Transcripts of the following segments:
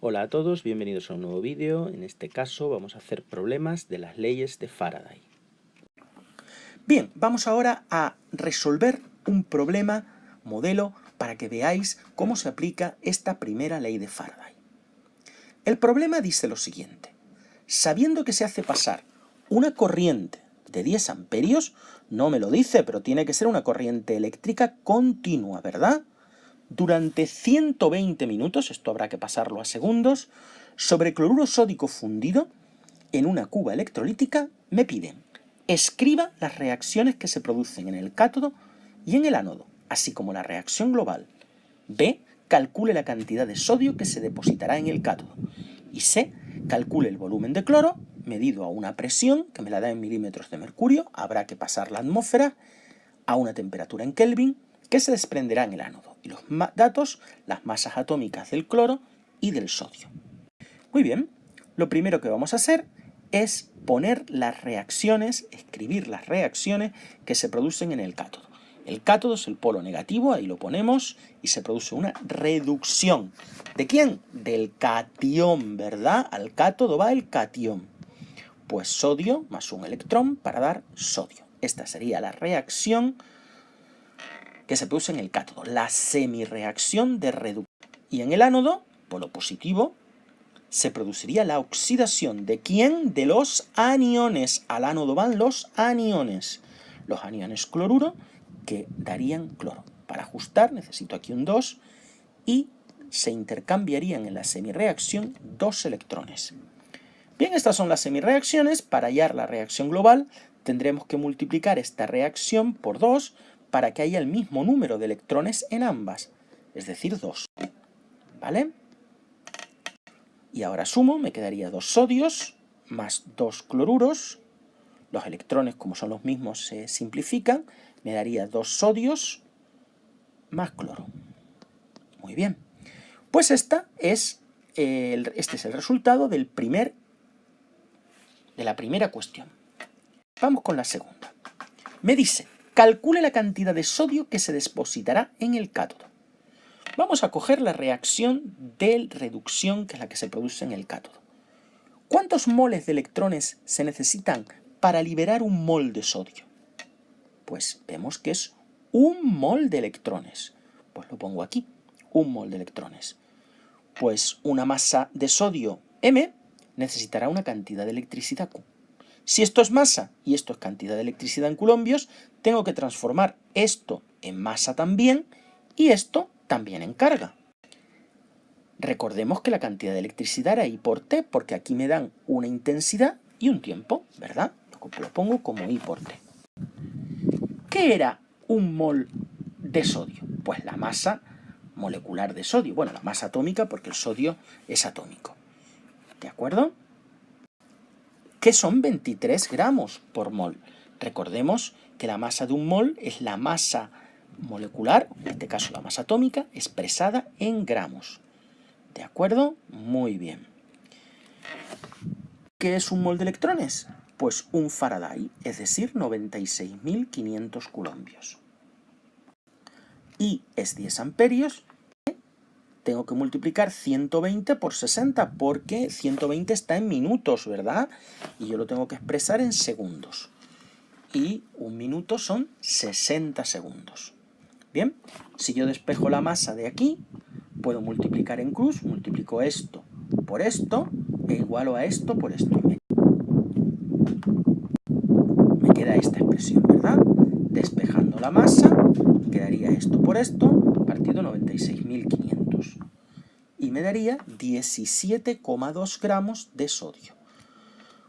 Hola a todos, bienvenidos a un nuevo vídeo. En este caso vamos a hacer problemas de las leyes de Faraday. Bien, vamos ahora a resolver un problema modelo para que veáis cómo se aplica esta primera ley de Faraday. El problema dice lo siguiente: sabiendo que se hace pasar una corriente de 10 amperios, no me lo dice, pero tiene que ser una corriente eléctrica continua, ¿verdad? Durante 120 minutos, esto habrá que pasarlo a segundos, sobre cloruro sódico fundido en una cuba electrolítica, me piden escriba las reacciones que se producen en el cátodo y en el ánodo, así como la reacción global. B, calcule la cantidad de sodio que se depositará en el cátodo. Y C, calcule el volumen de cloro, medido a una presión, que me la da en milímetros de mercurio, habrá que pasar la atmósfera, a una temperatura en Kelvin, que se desprenderá en el ánodo. Y los datos, las masas atómicas del cloro y del sodio. Muy bien, lo primero que vamos a hacer es poner las reacciones, escribir las reacciones que se producen en el cátodo. El cátodo es el polo negativo, ahí lo ponemos, y se produce una reducción. ¿De quién? Del catión, ¿verdad? Al cátodo va el catión. Pues sodio más un electrón para dar sodio. Esta sería la reacción que se produce en el cátodo, la semirreacción de reducción. Y en el ánodo, polo positivo, se produciría la oxidación. ¿De quién? De los aniones. Al ánodo van los aniones. Los aniones cloruro que darían cloro. Para ajustar necesito aquí un 2 y se intercambiarían en la semirreacción 2 electrones. Bien, estas son las semirreacciones. Para hallar la reacción global tendremos que multiplicar esta reacción por 2 para que haya el mismo número de electrones en ambas, es decir, 2. ¿Vale? Y ahora sumo, me quedaría 2 sodios más 2 cloruros. Los electrones, como son los mismos, se simplifican. Me daría 2 sodios más cloro. Muy bien. Pues este es el resultado de la primera cuestión. Vamos con la segunda. Me dice, calcule la cantidad de sodio que se depositará en el cátodo. Vamos a coger la reacción de reducción, que es la que se produce en el cátodo. ¿Cuántos moles de electrones se necesitan para liberar un mol de sodio? Pues vemos que es 1 mol de electrones. Pues lo pongo aquí, 1 mol de electrones. Pues una masa de sodio M necesitará una cantidad de electricidad Q. Si esto es masa y esto es cantidad de electricidad en coulombios, tengo que transformar esto en masa también y esto también en carga. Recordemos que la cantidad de electricidad era I por T, porque aquí me dan una intensidad y un tiempo, ¿verdad? Lo pongo como I por T. ¿Qué era 1 mol de sodio? Pues la masa molecular de sodio. Bueno, la masa atómica, porque el sodio es atómico. ¿De acuerdo? ¿Qué son 23 gramos por mol? Recordemos que la masa de 1 mol es la masa molecular, en este caso la masa atómica, expresada en gramos. ¿De acuerdo? Muy bien. ¿Qué es 1 mol de electrones? Pues 1 Faraday, es decir, 96.500 coulombios. Y es 10 amperios. Tengo que multiplicar 120 por 60, porque 120 está en minutos, ¿verdad? Y yo lo tengo que expresar en segundos. Y 1 minuto son 60 segundos. Bien, si yo despejo la masa de aquí, puedo multiplicar en cruz, multiplico esto por esto, e igualo a esto por esto. Me queda esta expresión, ¿verdad? Despejando la masa, quedaría esto por esto, partido 96.500. Y me daría 17,2 gramos de sodio.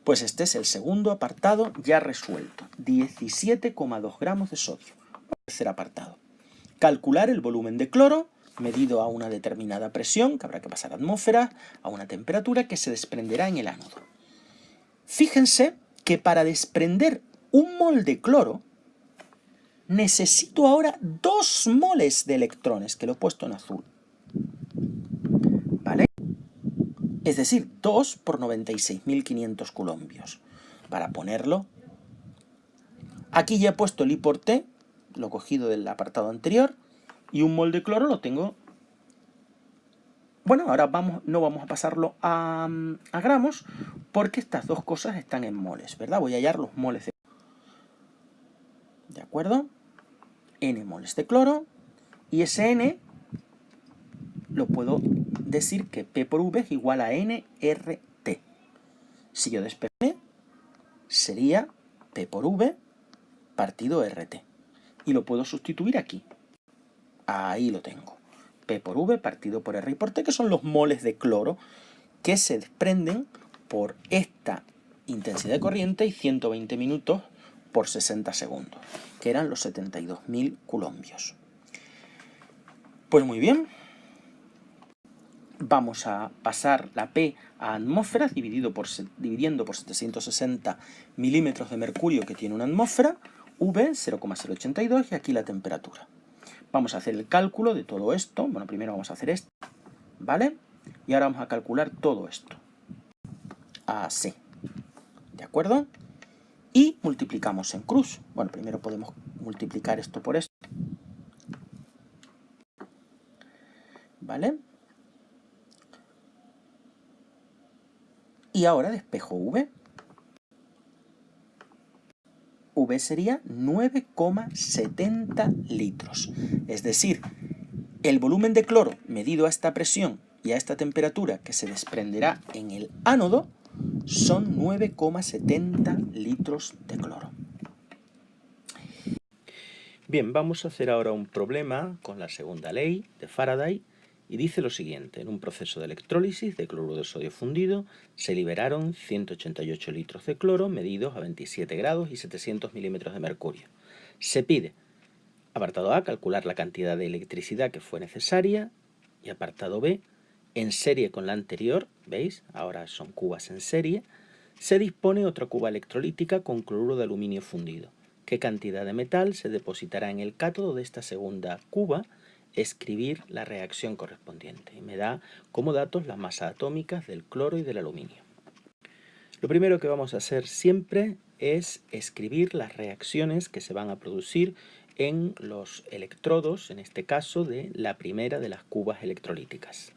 Pues este es el segundo apartado ya resuelto. 17,2 gramos de sodio. Tercer apartado. Calcular el volumen de cloro, medido a una determinada presión, que habrá que pasar a atmósfera, a una temperatura que se desprenderá en el ánodo. Fíjense que para desprender 1 mol de cloro, necesito ahora 2 moles de electrones, que lo he puesto en azul. ¿Vale? Es decir, 2 por 96.500 coulombios. Para ponerlo, aquí ya he puesto el I por T, lo he cogido del apartado anterior, y 1 mol de cloro lo tengo Bueno, ahora no vamos a pasarlo a gramos, porque estas dos cosas están en moles, ¿verdad? Voy a hallar los moles ¿de acuerdo? N moles de cloro, y ese N lo puedo decir que P por V es igual a nRT. Si yo despejo N, sería P por V partido RT. Y lo puedo sustituir aquí. Ahí lo tengo. P por V partido por R y por T, que son los moles de cloro que se desprenden por esta intensidad de corriente y 120 minutos por 60 segundos, que eran los 72.000 coulombios. Pues muy bien. Vamos a pasar la P a atmósferas dividiendo por 760 milímetros de mercurio que tiene una atmósfera, V 0,082 y aquí la temperatura. Vamos a hacer el cálculo de todo esto. Bueno, primero vamos a hacer esto, ¿vale? Y ahora vamos a calcular todo esto. Así. ¿De acuerdo? Y multiplicamos en cruz. Bueno, primero podemos multiplicar esto por esto. ¿Vale? Y ahora despejo V. V sería 9,70 litros. Es decir, el volumen de cloro medido a esta presión y a esta temperatura que se desprenderá en el ánodo son 9,70 litros de cloro. Bien, vamos a hacer ahora un problema con la segunda ley de Faraday y dice lo siguiente. En un proceso de electrólisis de cloruro de sodio fundido se liberaron 188 litros de cloro medidos a 27 grados y 700 milímetros de mercurio. Se pide, apartado A, calcular la cantidad de electricidad que fue necesaria, y apartado B, en serie con la anterior, ¿veis? Ahora son cubas en serie, se dispone otra cuba electrolítica con cloruro de aluminio fundido. ¿Qué cantidad de metal se depositará en el cátodo de esta segunda cuba? Escribir la reacción correspondiente. Y me da como datos las masas atómicas del cloro y del aluminio. Lo primero que vamos a hacer siempre es escribir las reacciones que se van a producir en los electrodos, en este caso de la primera de las cubas electrolíticas.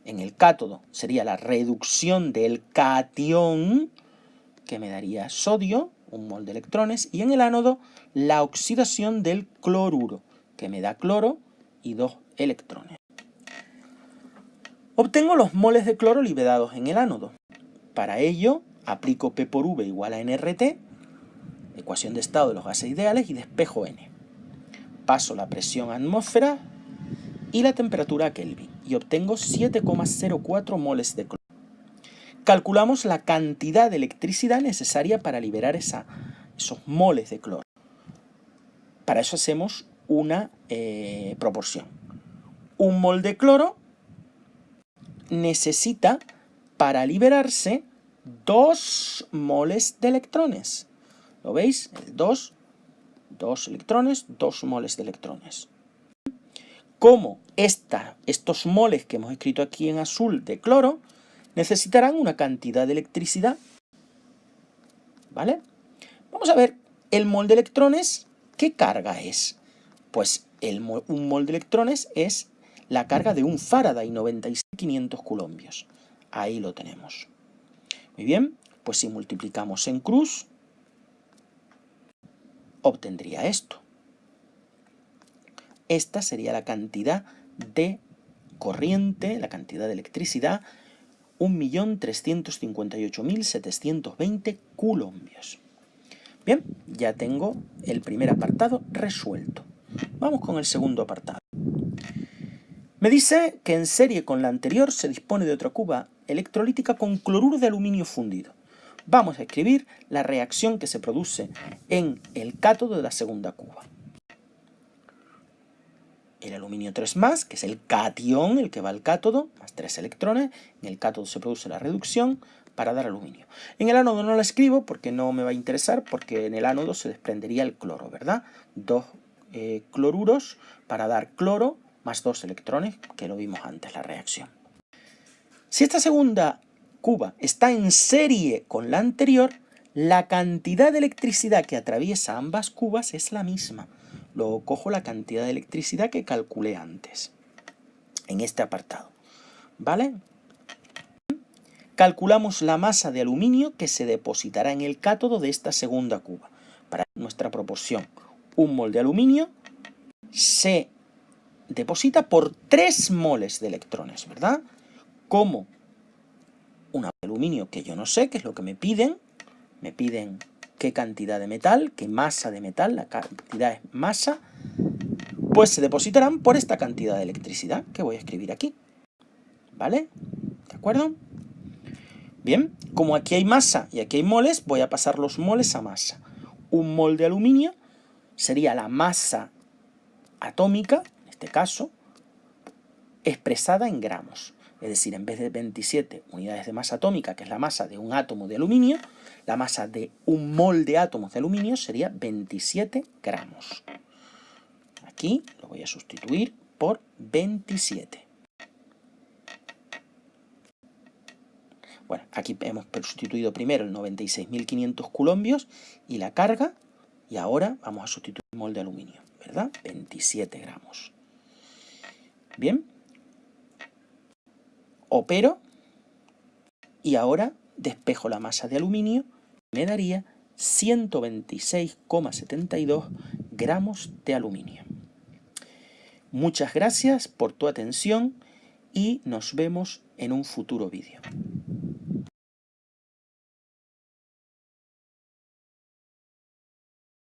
En el cátodo sería la reducción del catión, que me daría sodio, 1 mol de electrones, y en el ánodo la oxidación del cloruro, que me da cloro y 2 electrones. Obtengo los moles de cloro liberados en el ánodo. Para ello, aplico P por V igual a nRT, ecuación de estado de los gases ideales, y despejo N. Paso la presión a atmósfera y la temperatura a Kelvin, y obtengo 7,04 moles de cloro. Calculamos la cantidad de electricidad necesaria para liberar esos moles de cloro. Para eso hacemos una proporción. 1 mol de cloro necesita para liberarse 2 moles de electrones. ¿Lo veis? 2 electrones, 2 moles de electrones. Como estos moles que hemos escrito aquí en azul de cloro necesitarán una cantidad de electricidad, ¿vale? Vamos a ver el mol de electrones, ¿qué carga es? Pues un mol de electrones es la carga de un Faraday, 96.500 coulombios. Ahí lo tenemos. Muy bien, pues si multiplicamos en cruz, obtendría esto. Esta sería la cantidad de corriente, la cantidad de electricidad, 1.358.720 coulombios. Bien, ya tengo el primer apartado resuelto. Vamos con el segundo apartado. Me dice que en serie con la anterior se dispone de otra cuba electrolítica con cloruro de aluminio fundido. Vamos a escribir la reacción que se produce en el cátodo de la segunda cuba. El aluminio 3+, que es el catión, el que va al cátodo, más 3 electrones. En el cátodo se produce la reducción para dar aluminio. En el ánodo no la escribo porque no me va a interesar, porque en el ánodo se desprendería el cloro, ¿verdad? 2 cloruros para dar cloro más 2 electrones, que lo vimos antes, la reacción. Si esta segunda cuba está en serie con la anterior, la cantidad de electricidad que atraviesa ambas cubas es la misma. Luego cojo la cantidad de electricidad que calculé antes, en este apartado. ¿vale? Calculamos la masa de aluminio que se depositará en el cátodo de esta segunda cuba. Para nuestra proporción, 1 mol de aluminio se deposita por 3 moles de electrones, ¿verdad? Como un aluminio que yo no sé, que es lo que me piden qué cantidad de metal, qué masa de metal, la cantidad es masa, pues se depositarán por esta cantidad de electricidad que voy a escribir aquí, ¿vale? ¿De acuerdo? Bien, como aquí hay masa y aquí hay moles, voy a pasar los moles a masa. 1 mol de aluminio sería la masa atómica, en este caso, expresada en gramos. Es decir, en vez de 27 unidades de masa atómica, que es la masa de un átomo de aluminio, la masa de 1 mol de átomos de aluminio sería 27 gramos. Aquí lo voy a sustituir por 27. Bueno, aquí hemos sustituido primero el 96.500 coulombios y la carga, y ahora vamos a sustituir el mol de aluminio, ¿verdad? 27 gramos. Bien. Opero y ahora despejo la masa de aluminio, me daría 126,72 gramos de aluminio. Muchas gracias por tu atención y nos vemos en un futuro vídeo.